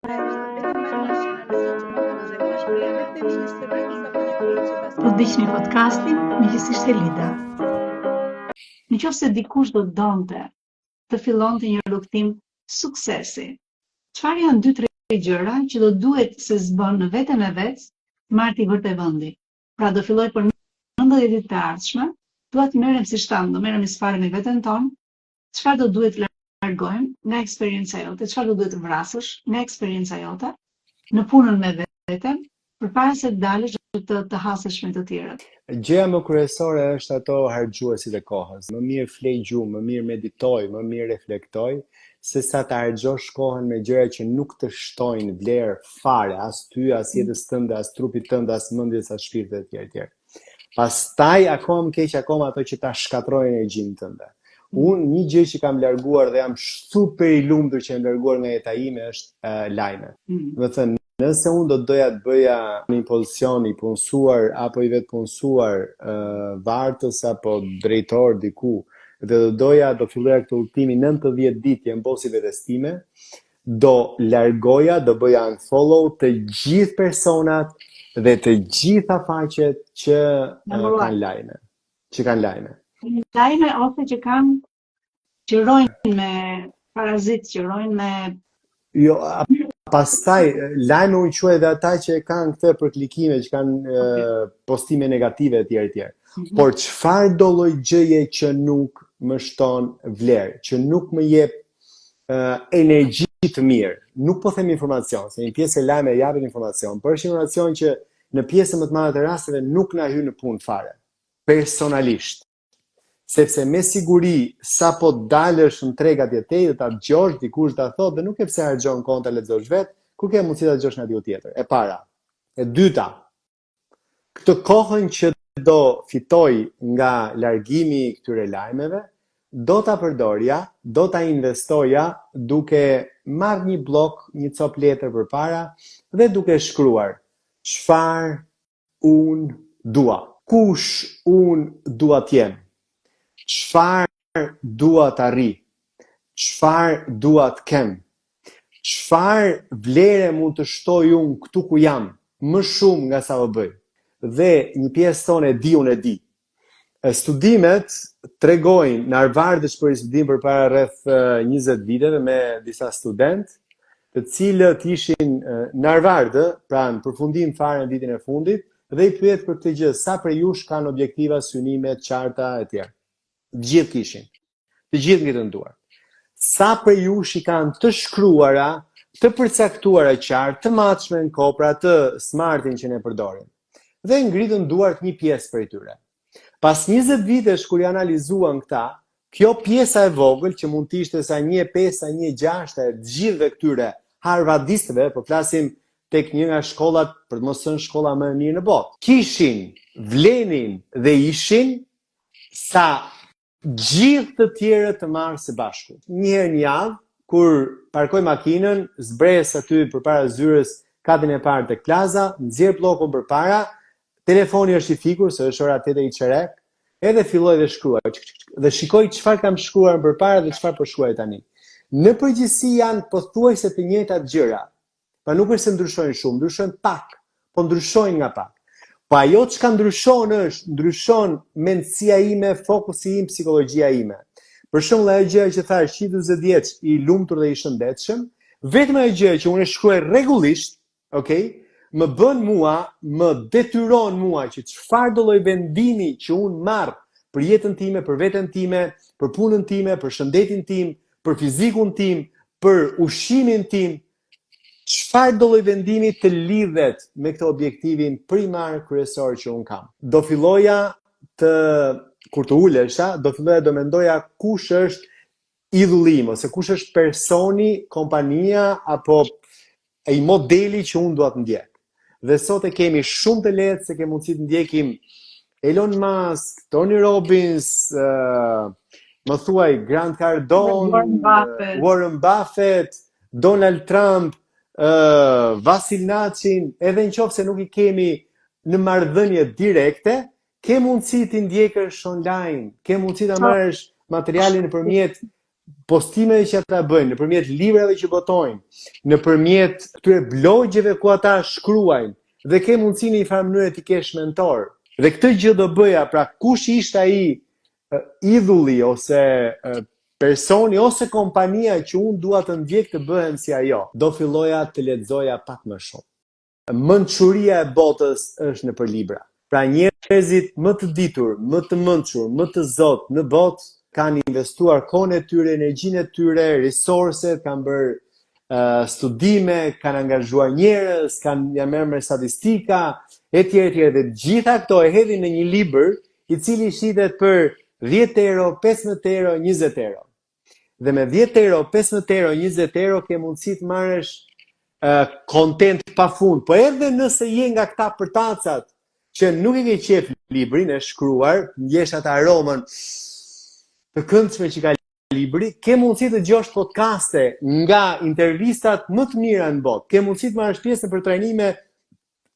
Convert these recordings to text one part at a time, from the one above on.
Po ndiqni podcastin Miqësisht e Lida. Nëse dikush do donte të fillonte një rrugtim suksesi, çfarë janë 2-3 gjëra që do duhet se s'bën në veten e vet, marti vërtet vendi. Pra do filloj për 90 ditë të ardhshme, dua të merrem si shtamm, do merrem sfarë me veten tonë, çfarë do duhet largojmë nga eksperjenca jote, çfarë do duhet vrasësh nga eksperjenca jote në punën me veten, përpara se të dalësh të hasësh me të tjerët. Gjëja më kryesore është ato harxhuesit e kohës. Më mirë flej gjumë, më mirë meditoj, më mirë reflektoj, se sa të harxhosh kohën me gjëra që nuk të shtojnë vlerë fare, as ty, as jetës tënde, as trupit tënd, as mendjes, as shpirtit e tjerë. Pastaj akoma më keq akoma ato që ta shkatrojnë energjinë tënde. Unë një gjë që kam larguar dhe jam super i lumtur që jam larguar nga jeta ime është lajme. Do thënë, nëse unë do doja të bëja një pozicion i punësuar apo i vetë punësuar vartës apo drejtor diku, dhe do filloja këtë udhtim 90 ditë jam bosi vetes time, do largoja, do bëja unfollow të gjithë personat dhe të gjitha faqet që kanë lajme. Lajme ose që rojnë me parazit, që rojnë me... Jo, pastaj, lajme unë quaj dhe ata që kanë këtë për klikime, që kanë postime negative e tjerë. Por çfarë do lloj gjëje që nuk më shton vlerë, që nuk më jep energji të mirë. Nuk po them informacion, se një pjesë e lajme japin informacion, por është informacion që në pjesën më të madhe të rasteve nuk na hyn në punë fare, personalisht. Sepse me siguri sa po dalësh në tregat jetej dhe ta dëgjosh dikush ta thotë dhe nuk e pse harxhon kohën ta lexosh vet, kur ke mundësi ta dëgjosh nga diku tjetër. E para. E dyta. Këtë kohën që do fitoj nga largimi i këtyre lajmeve, do ta përdorja, do ta investoja duke marrë një blok, një cop letër përpara dhe duke shkruar çfarë unë dua, kush unë dua të jem. Çfarë dua të arri, çfarë dua të kem, çfarë vlere mund të shtoj unë këtu ku jam, më shumë nga sa vë bëj. Dhe një pjesë tonë e di, unë e di. Studimet tregojnë, në Harvard është për studim përpara rreth 20 viteve me disa studentë, të cilët ishin në Harvard, pra në përfundim fare në vitin e fundit, dhe i pyet për këtë gjë, sa prej jush kanë objektiva, synime, qarta e tjerë. Gjithë kishin. Të gjithë ngritën duar. Sa për ju i kanë të shkruara, të përcaktuara qartë, të matshme në kopra, të smartin që ne përdorim. Dhe ngritën duart një pjesë për tyre. Pas 20 vitesh kur janë analizuan këta, kjo pjesa e vogël që mund të ishte sa 1/5, 1/6 e gjithëve këtyre harvardistëve, po flasim tek një nga shkollat, për të mos thënë shkolla më e mirë në botë, kishin, vlenin dhe ishin sa gjithë të tjerë të marrë së bashku. Një herë në javë, kur parkoj makinën, zbres aty përpara zyrës katin e parë të klaza, nxjerr bllokun përpara, telefoni është i fikur, se është ora 8 i çerek, edhe filloj dhe shkruaj. Dhe shikoj çfarë kam shkruar përpara dhe çfarë po shkruaj tani. Në përgjithësi janë pothuajse të njëjtat gjëra. Pa nuk është se ndryshojnë shumë, ndryshojnë pak, po ndryshojnë nga pak. Po ajo çka ndryshon mendësia ime, fokusi im, psikologjia ime. Për shembull, ajo gjë që thash, 40 vjeç i lumtur dhe i shëndetshëm, vetëm ajo gjë që unë e shkruaj rregullisht, okay, më bën mua, më detyron mua që çfarë do lloj vendimi që unë marr për jetën time, për veten time, për punën time, për shëndetin tim, për fizikun tim, për ushqimin tim, çfarë do lloj vendimi të lidhet me këtë objektivin primar kryesor që un kam. Do filloja kur të ulesha, do mendoja kush është idhulli im, ose kush është personi, kompania apo ai modeli që un dua të ndjek. Dhe sot e kemi shumë të lehtë se kemi mundësi të ndjekim Elon Musk, Tony Robbins, më thuaj Grant Cardone, Warren Buffett, Donald Trump, Vasil Nachin, edhe në qoftë se nuk i kemi në marrëdhënie direkte, ke mundësi të ndjekësh online, ke mundësi ta marrësh materialin nëpërmjet postimeve që ata bëjnë, nëpërmjet librave që botojnë, nëpërmjet këtyre blogjeve ku ata shkruajnë, dhe ke mundësi në një farë mënyrë ti kesh mentor. Dhe këtë gjë do bëja, pra kush ishte ai idhulli ose personi ose kompania që unë dua të ndjek të bëhem si ajo, do filloja të lexoja pak më shumë. Mençuria e botës është nëpër libra. Pra njerëzit më të ditur, më të mençur, më të zot në botë kanë investuar kohën e tyre, energjinë e tyre, resurset, kanë bërë studime, kanë angazhuar njerëz, janë marrë me statistika, etj. Dhe gjitha këto e hedhin në një libër i cili shitet për 10 euro, 15 euro, 20 euro. Dhe me 10 euro, 15 euro, 20 euro ke mundësi të marrësh content pafund. Po edhe nëse je nga këta përtacat që nuk e ke qef librin e shkruar, ndjesh atë aromën të këndshme që ka libri, ke mundësi të dëgjosh podcaste nga intervistat më të mira në botë. Ke mundësi të marrësh pjesë për trajnime,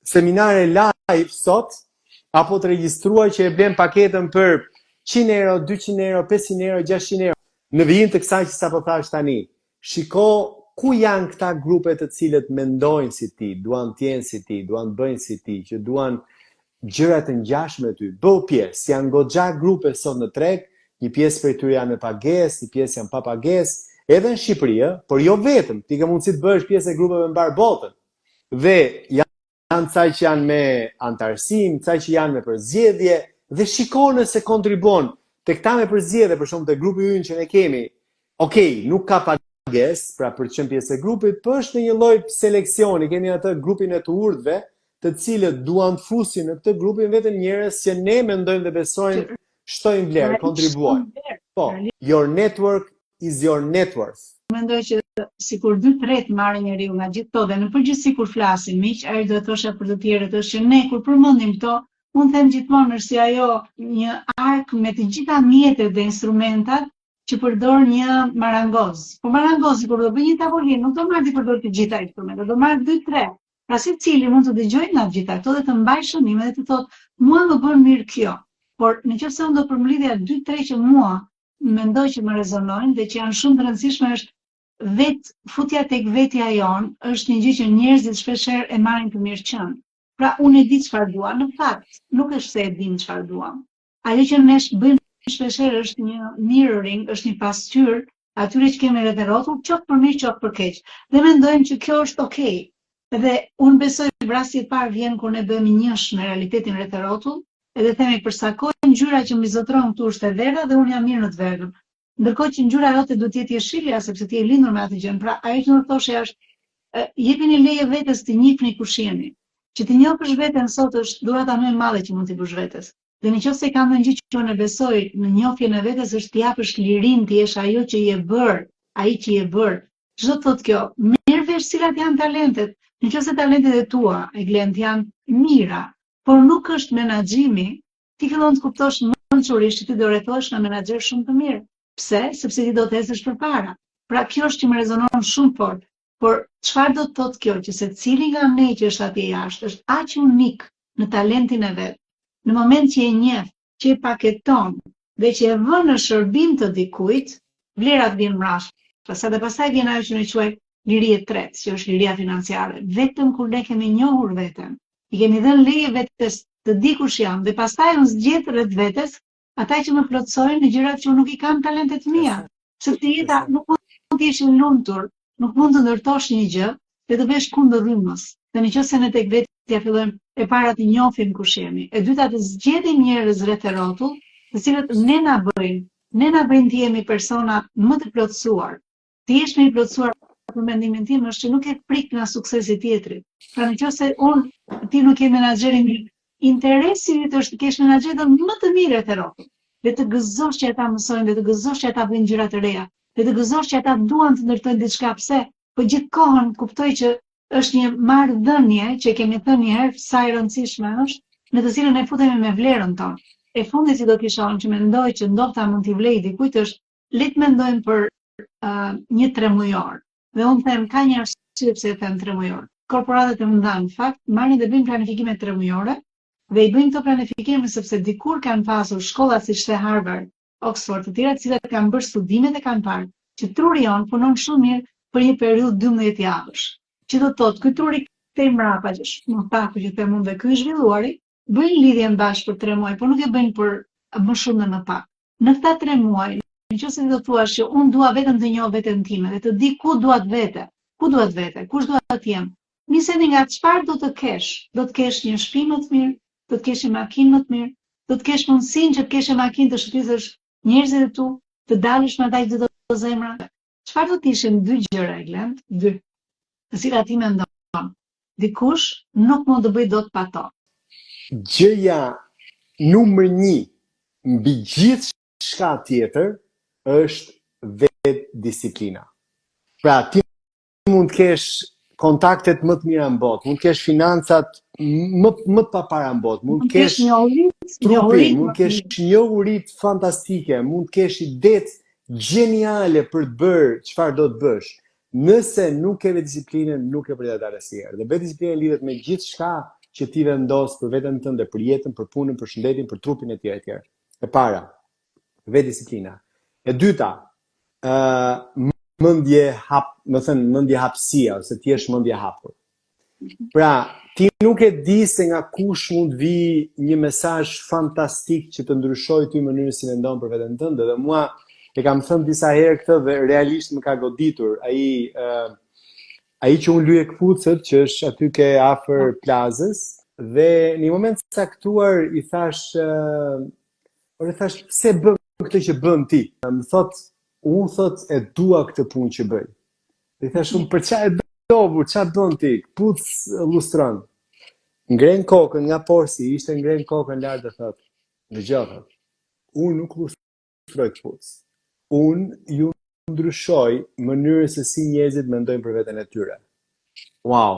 seminare live sot, apo të regjistruar që e blen paketën për 100 euro, 200 euro, 500 euro, 600 euro. Në vijim të kësaj që sapo thash tani, shiko ku janë këta grupe të cilët mendojnë si ti, duan të jenë si ti, duan të bëjnë si ti, që duan gjëra të ngjashme ty. Bëu pjesë, janë goxha grupe sot në treg, një pjesë prej tyre janë me pagesë, një pjesë janë pa pagesë, edhe në Shqipëri, por jo vetëm, ti ke mundësi të bëhesh pjesë e grupeve mbar botën. Dhe janë ca që janë me antarësim, ca që janë me përzgjedhje, dhe shiko nëse kontribon te këta me përzgjedhje, për shembull te grupi ynë që ne kemi. Okej, nuk ka pagesë, pra për të qenë pjesë e grupit, por është në një lloj seleksioni, kemi atë grupin e të urdhve, të cilët duan të fusin në këtë grupin vetëm njerëz që ne mendojmë dhe besojmë shtojnë vlerë, kontribuojnë. Po, your network is your net worth. Mendoj që sikur 2/3 marrë njeriu nga gjithë këto dhe në përgjithësi kur flasim miq, ajo do të thosha për të tjerët është që ne kur përmendim këto, unë them gjithmonë është si ajo një ark me të gjitha mjetet dhe instrumentat që përdor një marangoz. Po marangozi kur do bëj një tavolinë, nuk do marrë të përdor të gjitha instrumentet, do marrë 2-3. Pra secili mund të dëgjojë nga gjitha këto dhe të mbajë shënime dhe të thotë, mua më bën mirë kjo. Por nëse unë do përmbledhja 2-3 që mua mendoj që më rezonojnë dhe që janë shumë të rëndësishme është futja tek vetja jon, është një gjë që njerëzit shpeshherë e marrin të mirëqen. Pra unë e di çfarë dua, në fakt, nuk është se e dim çfarë duam. Ajo që ne bëjmë shpeshherë është një mirroring, është një pasqyrë atyre që kemi rreth rrotull, qoftë për mirë, qoftë për keq. Dhe mendojmë që kjo është okay. Dhe unë besoj rasti i parë vjen kur ne bëhemi njësh me realitetin rreth rrotull. Edhe themi për sa kohë ngjyra që më zotron këtu është e verdha dhe unë jam mirë në të verdhën. Ndërkohë që ngjyra jote duhet të jetë jeshilja sepse ti je lindur me atë gjë. Pra ajo që do thoshë është jepini leje vetes të njihni kush jeni. Që të njohësh veten sot është dhurata më e madhe që mund t'i bësh vetes. Dhe nëse ka ndonjë gjë që unë besoj në njohjen e vetes është t'i japësh lirinë, ti jesh ajo që je bër, ai që je bër. Çdo të thotë kjo, merr vesh cilat janë talentet. Nëse talentet e tua, e glend janë mira, por nuk është menaxhimi, ti fillon të kuptosh mençurisht që ti do rrethohesh nga menaxher shumë të mirë. Pse? Sepse ti do të ecësh përpara. Pra kjo është që më rezonon shumë fort. Por çfarë do të thotë kjo? Që secili nga ne që është atje jashtë është aq unik në talentin e vet. Në moment që e njeh, që e paketon dhe që e vën në shërbim të dikujt, vlerat vijnë mbrapa. Dhe pastaj vjen ajo që ne quajmë liri e tretë, që është liria financiare. Vetëm kur ne kemi njohur veten, i kemi dhënë leje vetes të di kush jam dhe pastaj unë zgjedh rreth vetes ata që më plotësojnë në gjërat që unë nuk i kam talentet mia. Sepse jeta nuk mund të jesh i lumtur, nuk mund të ndërtosh një gjë dhe të vesh kundër rrymës. Dhe nëse ne tek vetja fillojmë e para të njohim kush jemi, e dyta të zgjedhim njerëz rreth e rrotull, të cilët ne na bëjnë të jemi persona më të plotësuar. Të jesh më i plotësuar për mendimin tim është që nuk e prik nga suksesi tjetrit. Pra nëse ti nuk je menaxherin, interesi yt është të kesh menaxherën më të mirë të rrotull. Dhe të gëzosh që ata mësojnë, dhe të gëzosh që ata bëjnë gjëra të reja, dhe të gëzosh që ata duan të ndërtojnë diçka. Pse? Po gjithkohën kuptoj që është një marrëdhënie që kemi thënë një herë sa e rëndësishme është, në të cilën ne futemi me vlerën tonë. E fundit që do kisha unë që mendoj që ndoshta mund t'i vlej dikujt është le të mendojmë për një 3 mujor. Dhe unë them ka një arsye pse e them 3 mujor. Korporatet e mëdha në fakt marrin dhe bëjnë planifikime 3 mujore dhe i bëjnë këto planifikime sepse dikur kanë pasur shkolla siç the Harvard, Oxford, të tjera të cilat kanë bërë studime dhe kanë parë që truri jon punon shumë mirë për një periudhë 12 javësh. Që do të thotë, ky truri kthej mbrapa që është më pak që them unë dhe ky i zhvilluari, bëjnë lidhjen bashkë për 3 muaj, por nuk e bëjnë për më shumë dhe më pak. Në këta 3 muaj, nëse do thuash që unë dua vetëm të njoh veten time dhe të di ku dua të vete, kush dua të jem. Niseni nga çfarë do të kesh? Do të kesh një shtëpi më të mirë, do të kesh një makinë më të mirë, do të kesh mundësinë që të kesh një makinë të shëtitësh njerëzit e tu, të dalësh me ata çdo zemra. Çfarë do të ishin 2 gjëra, Glend? 2. Të cilat ti mendon? Dikush nuk mund të bëj dot pa to. Gjëja numër 1 mbi gjithë shka tjetër është vetë disiplina. Pra, ti mund të kesh kontaktet më të mira në botë, mund të kesh financat më të papara në botë, mund të kesh trupin, mund të kesh njohurit fantastike, mund të kesh idetë geniale për të bërë çfarë do të bësh. Nëse nuk ke disiplinën, nuk e pritet asnjëherë. Dhe vetë disiplina lidhet me gjithçka që ti vendos për veten tënde, për jetën, për punën, për shëndetin, për trupin etj. E para, vetë disiplina. E dyta, mendje hapësia, ose ti je mendje hapur. Pra, ti nuk e di se nga kush mund vi një mesazh fantastik që të ndryshojë ty mënyrën si mendon për veten tënde, dhe mua e kam thënë disa herë këtë dhe realisht më ka goditur. Ai që unë lyje këpucët, që është aty ke afër plazës, dhe në një moment caktuar i thash, pse bën këtë që bën ti? Më thot, unë thot e dua këtë punë që bëj. Dhe i thash, unë për qa e dobu, qa bën ti? Këpuc lustron. Ngren kokën nga porsi, ishte ngren kokën lartë dhe thot, dëgjoj, unë nuk lustroj këpuc. Unë ju ndryshoj mënyrën se si njerëzit mendojnë për veten e tyre. Wow.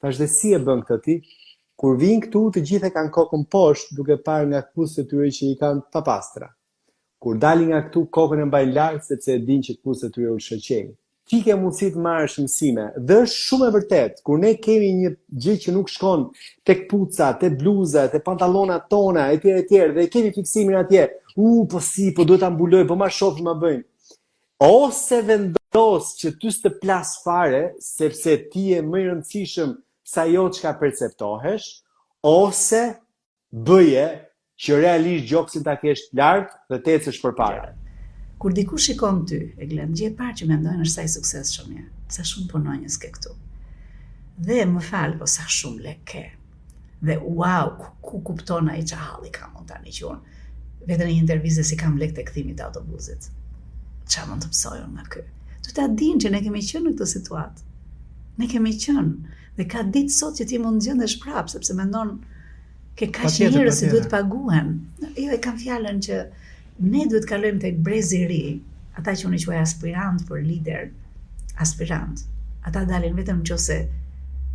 Tash dhe si e bën këtë ti? Kur vinë këtu, të gjithë e kanë kokën poshtë, duke parë nga këpucët e tyre që i kanë papastra. Kur dalin nga këtu, kokën e mbajnë lartë sepse e dinë që këpucët e tyre u shqetësojnë. Ti ke mundësi të marrësh mësime, dhe është shumë e vërtet. Kur ne kemi një gjë që nuk shkon tek kpuca, te bluzat, te pantallonat tona, etj, dhe kemi fiksimin atje. Po duhet ta mbuloj, po ma shoh ma bëjnë. Ose vendos që ty s'të plas fare, sepse ti je më i rëndësishëm sa ajo çka perceptohesh, ose bëje që realisht gjoksin ta kesh lart dhe të ecësh përpara. Kur dikush shikon ty, Glend, gjë e parë që mendojnë është sa i suksesshëm je, sa shumë punonjës ke këtu. Dhe më fal, po sa shumë lek ke. Dhe wow, ku kupton ai çfarë halli kam unë tani që unë vetëm në një intervistë si kam lek të kthimit të autobusit. Qa mund të pësojnë nga kë? Du ta dinë që ne kemi qenë në këtë situatë. Ne kemi qenë. Dhe ka ditë sot që ti mund gjëndesh prapë, sepse mendon ke kaq njerëz që duhet paguhen. Jo, e kam fjalën që ne duhet kalojmë tek brezi i ri, ata që unë quaj aspirant për lider, aspirant. Ata dalin vetëm nëse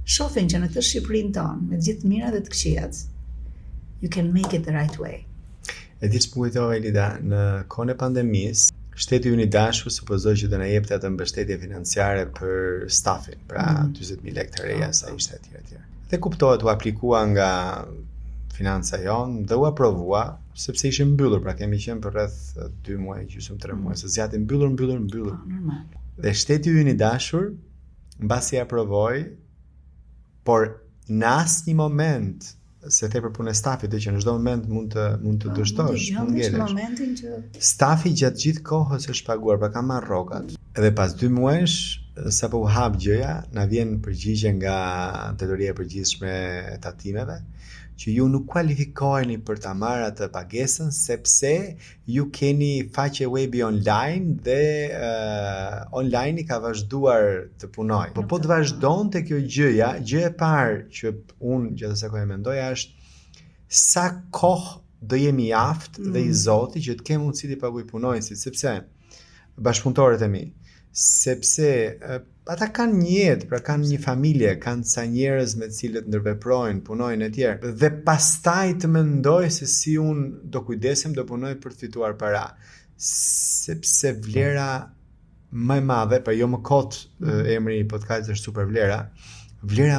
shohin që në këtë Shqipërinë tonë, me gjithë mirat dhe të këqijat, you can make it the right way. E di që kujtova, Elida, në kohën e pandemisë, shteti ynë i dashur supozoi që do na jepte atë mbështetje financiare për stafin, pra 40.000 lekë të reja sa ishte etj. Dhe kuptohet, u aplikua nga financa jonë dhe u aprovua, sepse ishim mbyllur, pra kemi qenë për rreth 2 muaj, gjysmë 3 muaj, se zjati mbyllur. Dhe shteti ynë i dashur, mbasi aprovoi, por në asnjë moment, se the për punë e stafit, dhe që në çdo moment mund të dështosh, mund ngelesh. Stafi gjatë gjithë kohës është paguar, pra ka marrë rrogat. Edhe pas 2 muajsh, sapo u hap gjëja, na vjen përgjigje nga Drejtoria e Përgjithshme e Tatimeve, që ju nuk kualifikoheni për ta marrë atë pagesën sepse ju keni faqe webi online dhe online i ka vazhduar të punojë. Po të vazhdonte kjo gjëja e parë që unë gjatë asaj kohe mendoja është sa kohë do jemi aftë dhe i Zoti që të kemë mundësi të paguaj punonjësit, sepse bashkëpunëtorët e mi, sepse ata kanë një jetë, pra kanë një familje, kanë sa njerëz me të cilët ndërveprojnë, punojnë etj. Dhe pastaj të mendoj se si unë do kujdesem, do punoj për të fituar para, sepse vlera më e madhe, pra jo më kot emri i podcastit është super vlera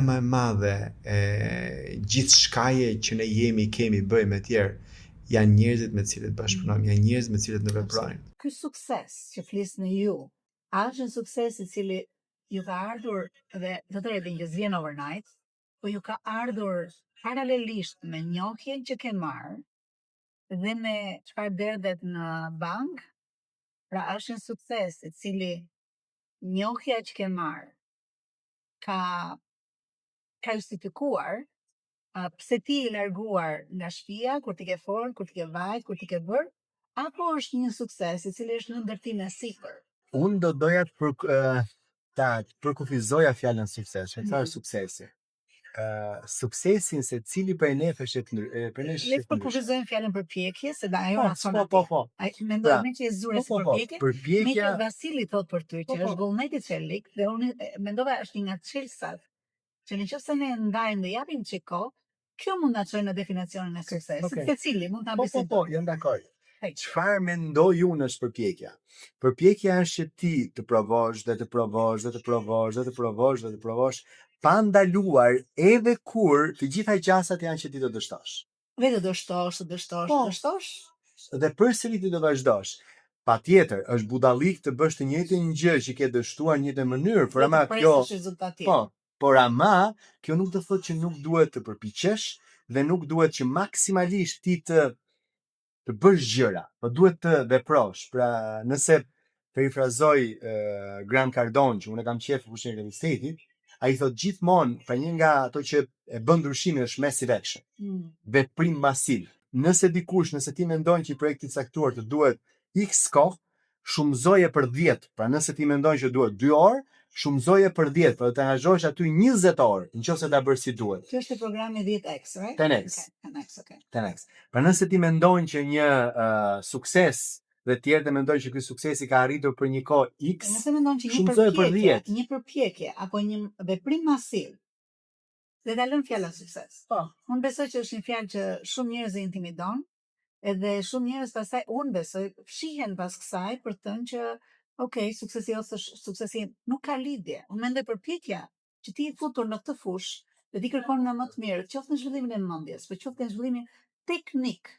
më e madhe e gjithë shkaje që ne kemi, bëjmë etj, janë njerëzit me të cilët bashkëpunojmë, janë njerëz me të cilët ne veprojmë. Ky sukses që flisni ju, a është një sukses i cili ju ka ardhur dhe do të rritin që s'vjen overnight, po ju ka ardhur paralelisht me njohjen që ke marrë dhe me çfarë derdhet në bank? Pra është një sukses i cili njohja që ke marrë ka justifikuar pse ti i larguar nga shtëpia, kur ti ke fol, kur ti ke vajt, kur ti ke bër, apo është një sukses i cili është në ndërtim e sipër? Unë do doja ta përkufizoja fjalën sukses. Çfarë është suksesi? Suksesin se cili prej nesh është Le të përkufizojmë fjalën përpjekje, se da ajo na thon. Po. Ai mendoj me që e zure si përpjekje. Përpjekja Me Vasili thot për ty që është vullneti çelik dhe unë mendova është një nga çelësat që nëse ne ndajmë dhe japim çik kohë, kjo mund na çojë në definicionin e suksesit. Secili mund ta bisedojë. Po, jam dakord. Çfarë mendoj unë është përpjekja? Përpjekja është që ti të provosh dhe të provosh dhe të provosh dhe të provosh dhe të provosh pa ndaluar edhe kur të gjitha gjasat janë që ti do dështosh. Vetë dështosh. Dhe përsëri ti do vazhdosh. Patjetër, është budallik të bësh të njëjtin gjë që ke dështuar në një të mënyrë, por ama kjo por ama kjo nuk do thotë që nuk duhet të përpiqesh dhe nuk duhet që maksimalisht ti të bësh gjëra, po duhet të veprosh. Pra, nëse perifrazoj Grant Cardone, që unë kam qejf fushën e realistetit, ai thot gjithmonë, pra një nga ato që e bën ndryshimin është massive action. Veprim masiv. Nëse ti mendon që i projekti caktuar të duhet X kohë, shumëzoje për 10. Pra nëse ti mendon që duhet 2 orë, shumëzoje për 10, por të angazhohesh aty 20 orë, nëse ta bësh si duhet. Kjo është programi 10X, right? 10X. Pra nëse ti mendon që një sukses dhe të tjerë të mendojnë që ky suksesi ka arritur për një kohë X, nëse mendon që një përpjekje apo një veprim masiv dhe ta lën fjalën sukses. Unë besoj që është një fjalë që shumë njerëz e intimidon, edhe shumë njerëz pastaj unë besoj fshihen pas kësaj për të thënë që suksesi nuk ka lidhje. Unë mendoj përpjekja që ti je futur në këtë fushë dhe ti kërkon nga më të mirë, qoftë në zhvillimin e mendjes, por qoftë në zhvillimin teknik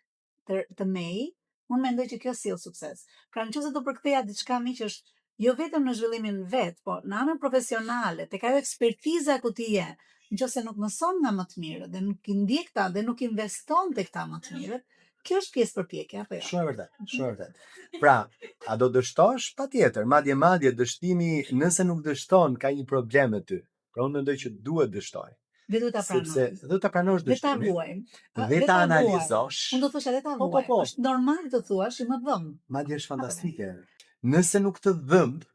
të mej, unë mendoj që kjo sjell sukses. Pra nëse do përktheja diçka më që është jo vetëm në zhvillimin vet, po në anën profesionale, tek ajo ekspertiza ku ti je, nëse nuk mëson nga më të mirë dhe nuk i ndjek ta dhe nuk investon tek ta më të mirë, kjo është pjesë përpjekje apo jo? Shumë e vërtet. Pra, a do dështosh? Patjetër, madje dështimi, nëse nuk dështon, ka një problem me ty. Pra unë mendoj që duhet dështoj. Dhe duhet ta pranosh. Sepse do ta pranosh dështimin. Dhe ta ruajmë. Dhe ta analizosh. Unë do të thosha dhe ta ruaj. Është normal të thuash më dhëm. Madje është fantastike. Nëse nuk të dhëmb,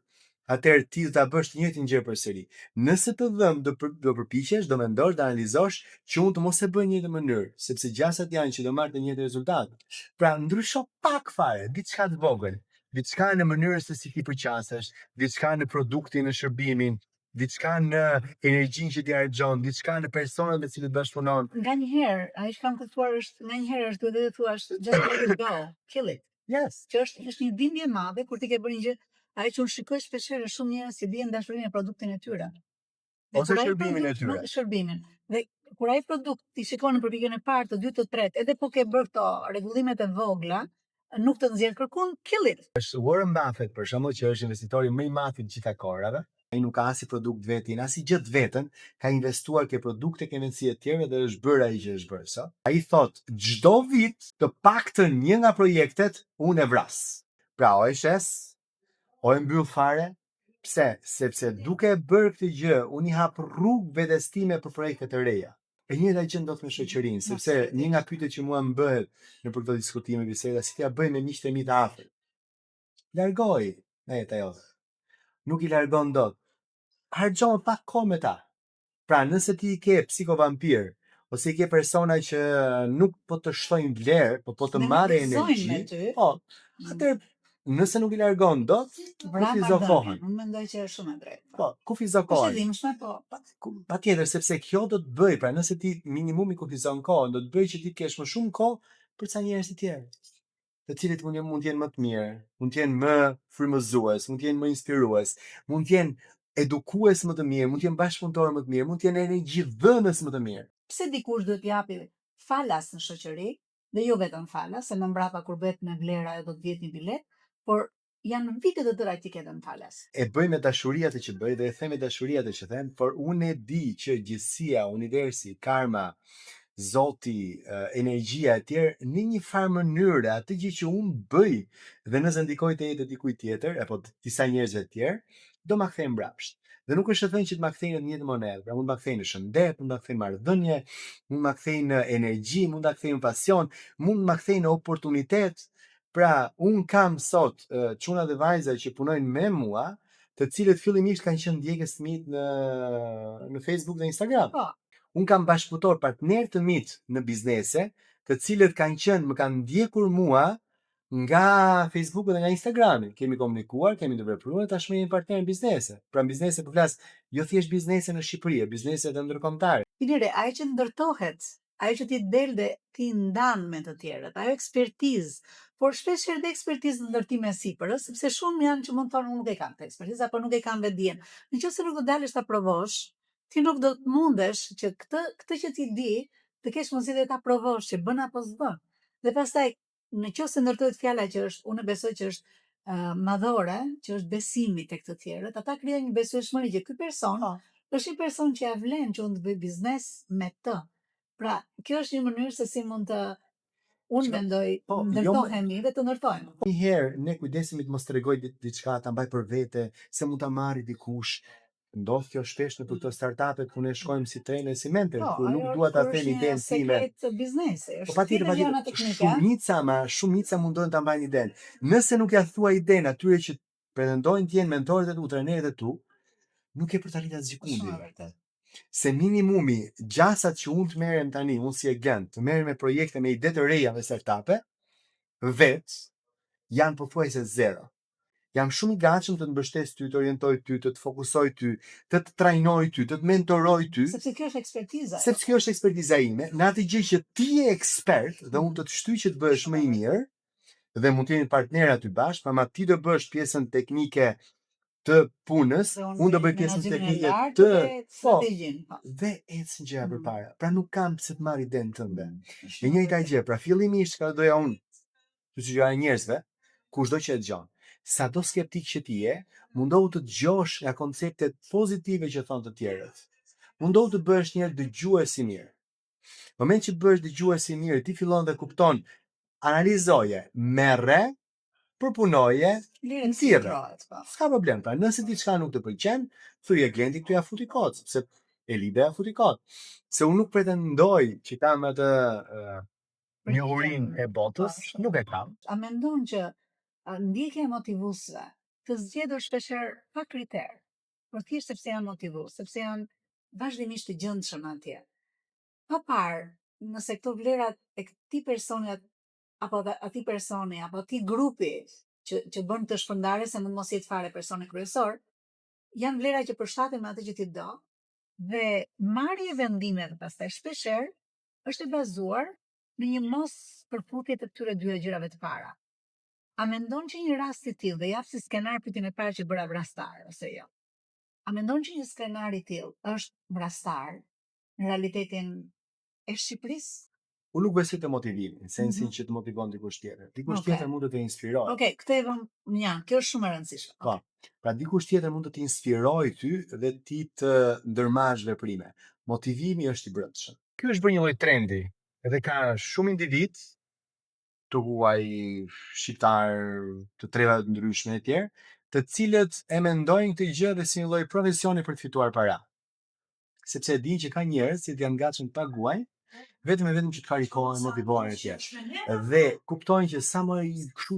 atëherë ti do ta bësh të njëjtin gjë përsëri. Nëse të dhëmb do përpiqesh, do mendosh, do analizosh që unë të mos e bëj në një mënyrë, sepse gjasat janë që do marrë të njëjtin rezultat. Pra ndrysho pak fare, diçka të vogël, diçka në mënyrën se si ti përqasesh, diçka në produktin, në shërbimin, diçka në energjinë që ti harxhon, diçka në personat me të cilët bashkëpunon. Nganjëherë, ai që kam kuptuar është nganjëherë është duhet të thuash just let it go, kill it. Yes. Që është një dhimbje e madhe kur ti ke bërë një gjë. Ai që unë shikoj shpeshherë shumë njerëz që bien dashurinë e produktin e tyre. Ose shërbimin e tyre. Shërbimin. Dhe kur ai produkt ti shikon në përpjekjen e parë, të dytë, të tretë, edhe po ke bërë këto rregullimet e vogla, nuk të nxjerr kërkun, kill it. Është Warren Buffett, për shembull, që është investitori më i madh i gjitha kohërave. Ai nuk ka as i produkt vetin, as i gjë të vetën, ka investuar ke produkte, ke venësi të tjera dhe është bërë ai që është bërë sot. Ai thot, çdo vit të paktën një nga projektet unë e vras. Pra, o e shes, o e mbyll fare. Pse? Sepse duke bërë këtë gjë, unë i hap rrugë vetes time për projekte të reja. E njëjta gjë ndodh me shoqërinë, sepse një nga pyetjet që mua më bëhet në për këto diskutime biseda, si t'ia bëj me miqtë e mi të afërt. Largoj nga jeta jote. Nuk i largon dot. Harxho pak kohë me ta. Pra, nëse ti i ke psikovampir, ose i ke persona që nuk po të shtojnë vlerë, po të marrë energji, atëherë nëse nuk i largon dot, kufizo kohën. Unë mendoj që është shumë e drejtë. Po, kufizo kohën. Është po. Patjetër, sepse kjo do të bëj, pra nëse ti minimumi kufizon kohën, do të bëj që ti të kesh më shumë kohë për ca njerëz të tjerë, të cilët mund të jenë më të mirë, mund të jenë më frymëzues, mund të jenë më inspirues, mund të jenë edukues më të mirë, mund të jenë bashkëpunëtor më të mirë, mund të jenë energji dhënës më të mirë. Pse dikush duhet t'japi falas në shoqëri, dhe jo vetëm falas, se më mbrapa kur bëhet me vlera do të vjet një bilet, por janë vite të tëra që ketën falas. E bëj me dashuria të që bëj dhe e them me dashuria të që them, por unë e di që gjithësia, universi, karma, Zoti, energjia e tjerë, në një farë mënyrë, atë gjë që unë bëj dhe nëse ndikoj të jetë dikujt tjetër, apo disa njerëzve të tjerë, do ma kthej mbrapsht. Dhe nuk është të thënë që të ma kthej në një monedhë, pra mund ma kthej në shëndet, mund ma kthej në marrëdhënie, mund ma kthej në energji, mund ma kthej në pasion, mund ma kthej në oportunitet. Pra, unë kam sot çuna dhe vajza që punojnë me mua, të cilët fillimisht kanë qenë ndjekës të mi në Facebook dhe Instagram. Unë kam bashkëpunëtor partner të mit në biznese, të cilët kanë qenë, më kanë ndjekur mua nga Facebooku dhe nga Instagrami. Kemi komunikuar, kemi ndërvepruar, tashmë jemi partner në biznese. Pra në biznese po flas, jo thjesht biznese në Shqipëri, biznese të ndërkombëtare. Pinire, ai që ndërtohet, ai që ti del dhe ti ndan me të tjerët, ajo ekspertizë, por shpesh edhe ekspertizë në ndërtime sipër, sepse shumë janë që mund të thonë nuk e kanë të ekspertizë apo nuk e kanë vetdijen. Nëse nuk do dalësh ta provosh, ti nuk do të mundesh që këtë që ti di, të kesh mundësi dhe ta provosh që bën apo s'bën. Dhe pastaj, nëse ndërtohet fjala që është, unë besoj që është madhore, që është besimi tek të tjerët, ata krijojnë një besueshmëri që ky person është një person që ja vlen që unë të bëj biznes me të. Pra, kjo është një mënyrë se si mund të unë mendoj ndërtohemi dhe të ndërtojmë. Një herë ne kujdesemi të mos tregoj diçka ta mbaj për vete, se mund ta marrë dikush. Ndodh kjo shpesh në këto startupe ku ne shkojmë si trener, si mentor, ku nuk dua ta them idenë time. Sekret biznesi, është patjetër, shumica mundohen ta mbajnë idenë. Nëse nuk ja thua idenë atyre që pretendojnë të jenë mentorët e tu, trajnerët e tu, nuk e për të arritur asgjë kundi. Se minimumi gjasat që unë të merrem tani, unë si agent, të merrem me projekte me ide të reja me startupe, vetë janë pothuajse zero. Jam shumë i gatshëm të të mbështes ty, të orientoj ty, të të fokusoj ty, të të trajnoj ty, të të mentoroj ty. Sepse kjo është ekspertiza. Sepse kjo është ekspertiza ime, në atë gjë që ti je ekspert dhe unë të të shtyj që të bëhesh më i mirë dhe mund të jemi partner aty bashkë, ama ti do bësh pjesën teknike të punës, unë do bëj pjesën teknike të strategjinë. Dhe ecën gjëra përpara. Pra nuk kam pse të marr idenë tënde. E njëjta gjë, pra fillimisht çka doja unë, të sugjeroj njerëzve, kushdo që e dëgjon, sado skeptik që ti je, mundohu të dëgjosh nga konceptet pozitive që thonë të tjerët. Mundohu të bësh një dëgjues i mirë. Në moment që bësh dëgjues i mirë, ti fillon dhe kupton, analizoje, merre, përpunoje, nxirre. S'ka problem, pra nëse diçka nuk të pëlqen, thuaj klientit këtu ja futi kot, sepse Elida ja futi kot. Se unë nuk pretendoj që kam atë njohurinë e botës, nuk e kam. A mendon që ndjekja e motivuesve të zgjedhur shpeshherë pa kriter, por thjesht sepse janë motivues, sepse janë vazhdimisht të gjendshëm atje. Pa parë nëse këto vlerat e këtij personi apo atij personi apo atij grupi që bën të shpërndarë se mund mos jetë fare personi kryesor, janë vlera që përshtaten me atë që ti do, dhe marrja e vendimeve pastaj shpeshherë është e bazuar në një mos përputhje të këtyre dy gjërave të para. A mendon që një rast i tillë, dhe jap si skenar pyetjen e parë që bëra vrastar ose jo? A mendon që një skenar i tillë është vrastar në realitetin e Shqipërisë? Unë nuk besoj te motivimi, në sensin që të motivon dikush tjetër. Dikush tjetër mund të të inspirojë. Okej, këtë e vëm një, kjo është shumë e rëndësishme. Po. Pra dikush tjetër mund të të inspirojë ty dhe ti të ndërmarrësh veprime. Motivimi është i brendshëm. Ky është bërë një lloj trendi, edhe ka shumë individ të huaj shqiptar të treva të ndryshme e tjerë, të cilët e mendojnë këtë gjë dhe si një lloj profesioni për të fituar para. Sepse e dinë që ka njerëz që janë gatshëm të paguajnë vetëm që të karikohen, motivohen e tjerë. Dhe kuptojnë që sa më i kështu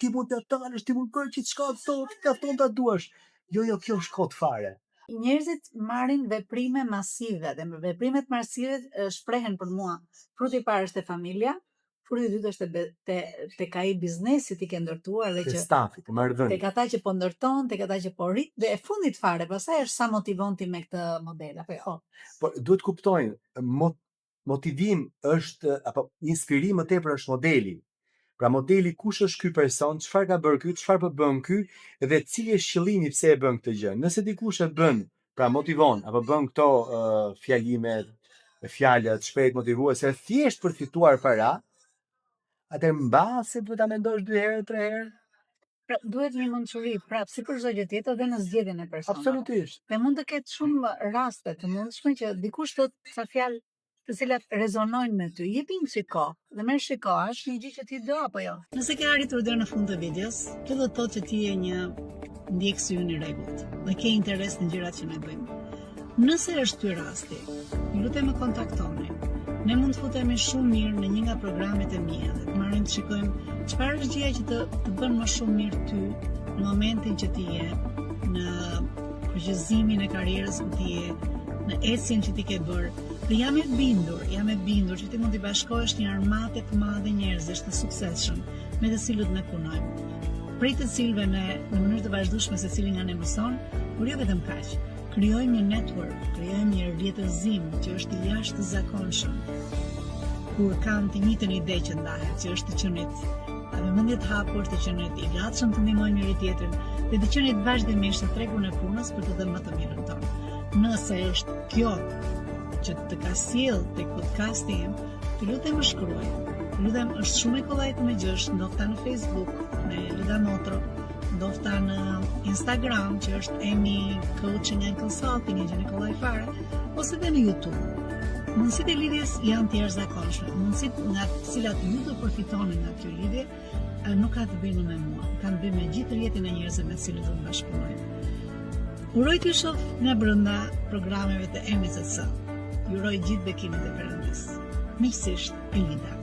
ti mund të dalësh, ti mund të bësh çka thotë, kafton ta duash. Jo, kjo është kot fare. Njerëzit marrin veprime masive dhe me veprimet masive shprehen për mua. Fruti i parë është e familja, fruti i dytë është tek ai biznesi ti ke ndërtuar dhe që stafi, të marrëdhënie. Tek ata që po ndërton, tek ata që po rrit dhe e fundit fare, pastaj është sa motivon ti me këtë model apo jo. Po duhet kuptojnë, motivim është apo inspirim më tepër është modeli. Pra modeli kush është ky person, çfarë ka bërë ky, çfarë po bën ky dhe cili është qëllimi pse e bën këtë gjë. Nëse dikush e bën, pra motivon apo bën këto fjalimet, fjalët shpejt motivuese thjesht për fituar para, Atëherë mbase duhet ta mendosh 2 herë, 3 herë. Pra, duhet një mençuri, prap, si për çdo gjë tjetër dhe në zgjedhjen e personave. Absolutisht. Dhe mund të ketë shumë raste të mundshme që dikush thotë ca fjalë të cilat rezonojnë me ty. Jepi një kohë dhe merr shikosh një gjë që ti do apo jo. Nëse ke arritur deri në fund të videos, kjo do të thotë që ti je një ndjekës i rregullt dhe ke interes në gjërat që ne bëjmë. Nëse është ky rasti, ju lutem më kontaktoni. Ne mund të futemi shumë mirë në një nga programet e mia dhe të marrim të shikojmë çfarë është gjëja që të bën më shumë mirë ty në momentin që ti je në përgjithësimin e karrierës ku ti je, në ecjen që ti ke bërë. Dhe jam e bindur që ti mund të bashkohesh një armatë të madhe njerëzish të suksesshëm me të cilët ne punojmë. Prej të cilëve ne në mënyrë të vazhdueshme secili nga ne mëson, por jo vetëm kaq. Krijojmë një network, krijojmë një rrjetëzim që është i jashtëzakonshëm. Kur kanë të njëjtën ide që ndahet, që është të qenit, me mendje të hapur, të qenit i gatshëm të ndihmojnë njëri tjetrin dhe të qenit vazhdimisht në tregun e punës për të dhënë më të mirën tonë. Nëse është kjo që të ka sjell tek podcasti im, të lutem më shkruaj. Të lutem, është shumë e kollaj të më gjesh, ndoshta në Facebook, me Lida Notro, ndoshta në Instagram, që është Emi Coaching and Consulting, që në kollaj fare, ose dhe në YouTube. Mundësitë e lidhjes janë të jashtëzakonshme. Mundësitë nga të cilat ju do përfitoni nga kjo lidhje, nuk ka të bëjnë me mua, ka të bëjnë me gjithë rrjetin e njerëzve me të cilët do të bashkëpunojmë. Uroj t'ju shoh nga brenda programeve të MSC. Ju uroj gjithë bekimet e Perëndis. Miqësisht, Elida.